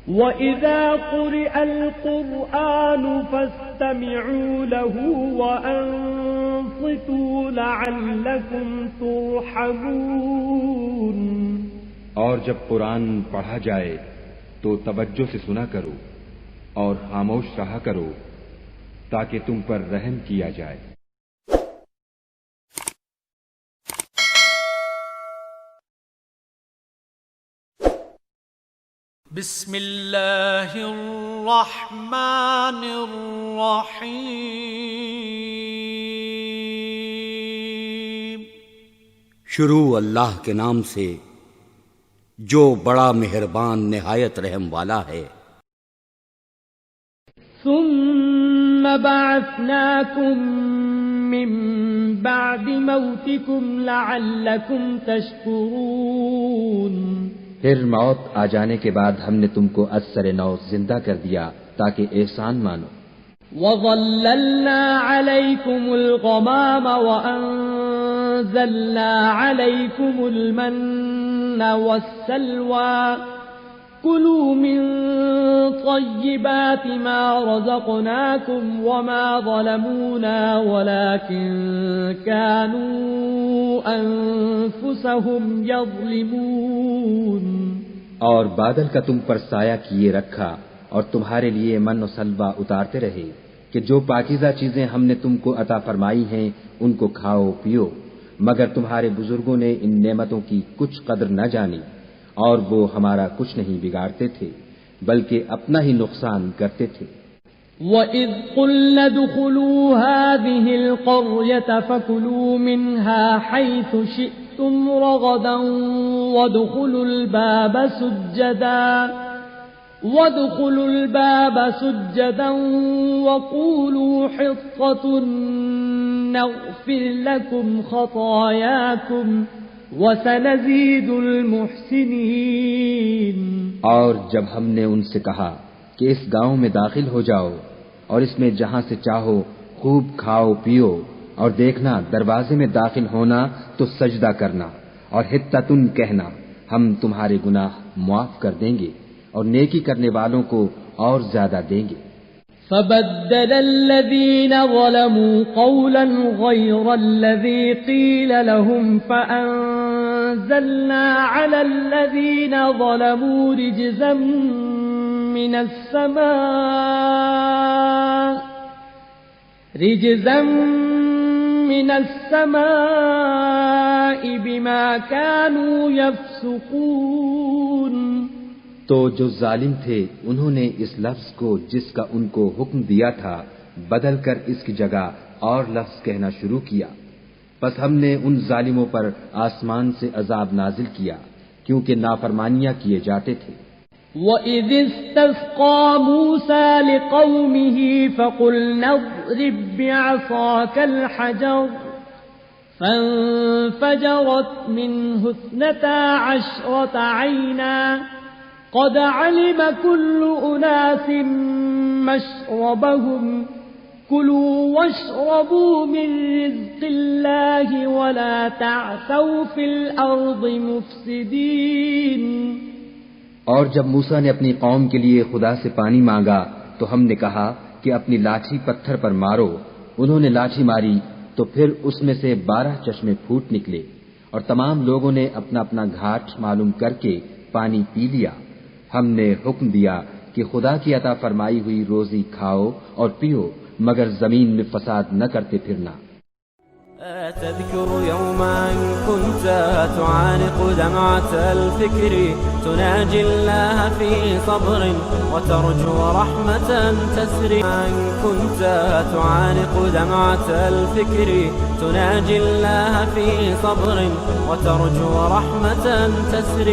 وَإِذَا قُرِئَ الْقُرْآنُ فَاسْتَمِعُوا لَهُ وَأَنصِتُوا لَعَلَّكُمْ تُرْحَمُونَ۔ اور جب قرآن پڑھا جائے تو توجہ سے سنا کرو اور خاموش رہا کرو تاکہ تم پر رحم کیا جائے۔ بسم اللہ الرحمن الرحیم۔ شروع اللہ کے نام سے جو بڑا مہربان نہایت رحم والا ہے۔ ثم بعثناكم من بعد موتكم لعلكم تشكرون۔ پھر موت آ جانے کے بعد ہم نے تم کو از سر نو زندہ کر دیا تاکہ احسان مانو۔ وَظَلَّلْنَا عَلَيْكُمُ الْغَمَامَ وَأَنزَلْنَا عَلَيْكُمُ الْمَنَّ وَالسَّلْوَىٰ كُلُوا مِن طَيِّبَاتِ مَا رَزَقْنَاكُمْ وَمَا ظَلَمُونَا وَلَٰكِن كَانُوا أَنفُسَهُمْ يَظْلِمُونَ۔ اور بادل کا تم پر سایہ کیے رکھا اور تمہارے لیے من و سلوہ اتارتے رہے کہ جو پاکیزہ چیزیں ہم نے تم کو عطا فرمائی ہیں ان کو کھاؤ پیو، مگر تمہارے بزرگوں نے ان نعمتوں کی کچھ قدر نہ جانی اور وہ ہمارا کچھ نہیں بگاڑتے تھے بلکہ اپنا ہی نقصان کرتے تھے۔ وَإِذْ قُلْنَا ادْخُلُوا هَٰذِهِ الْقَرْيَةَ فَكُلُوا مِنْهَا حَيْثُ شِئْتُمْ رَغَدًا وَادْخُلُوا الْبَابَ سُجَّدًا وَقُولُوا حِطَّةٌ نَغْفِرْ لَكُمْ خَطَايَاكُمْ وَسَنَزِيدُ الْمُحْسِنِينَ۔ اور جب ہم نے ان سے کہا کہ اس گاؤں میں داخل ہو جاؤ اور اس میں جہاں سے چاہو خوب کھاؤ پیو، اور دیکھنا دروازے میں داخل ہونا تو سجدہ کرنا اور حطتن کہنا، ہم تمہارے گناہ معاف کر دیں گے اور نیکی کرنے والوں کو اور زیادہ دیں گے۔ فَبَدَّلَ الَّذِينَ ظَلَمُوا قَوْلًا غَيْرَ الَّذِي قِيلَ لَهُمْ فَأَنزَلْنَا عَلَى الَّذِينَ ظَلَمُوا رِجْزًا مِّنَ السَّمَاءِ بِمَا كَانُوا يَفْسُقُونَ۔ تو جو ظالم تھے انہوں نے اس لفظ کو جس کا ان کو حکم دیا تھا بدل کر اس کی جگہ اور لفظ کہنا شروع کیا، پس ہم نے ان ظالموں پر آسمان سے عذاب نازل کیا کیونکہ نافرمانیاں کیے جاتے تھے۔ وَإِذِ اسْتَسْقَىٰ مُوسَىٰ لِقَوْمِهِ فَقُلْنَا اضْرِب بِّعَصَاكَ الْحَجَرَ فَانفَجَرَتْ مِنْهُ 12 عَيْنًا قَدْ عَلِمَ كُلُّ أُنَاسٍ مَّشْرَبَهُمْ كُلُوا وَاشْرَبُوا مِن رِّزْقِ اللَّهِ وَلَا تَعْثَوْا فِي الْأَرْضِ مُفْسِدِينَ۔ اور جب موسیٰ نے اپنی قوم کے لیے خدا سے پانی مانگا تو ہم نے کہا کہ اپنی لاٹھی پتھر پر مارو، انہوں نے لاٹھی ماری تو پھر اس میں سے 12 چشمے پھوٹ نکلے اور تمام لوگوں نے اپنا اپنا گھاٹ معلوم کر کے پانی پی لیا۔ ہم نے حکم دیا کہ خدا کی عطا فرمائی ہوئی روزی کھاؤ اور پیو مگر زمین میں فساد نہ کرتے پھرنا۔ تذكر يوما كنت تعانق دمعة الفكر تناجي الله في صبر وترجو رحمة تسري كنت تعانق دمعة الفكر تناجي الله في صبر وترجو رحمة تسري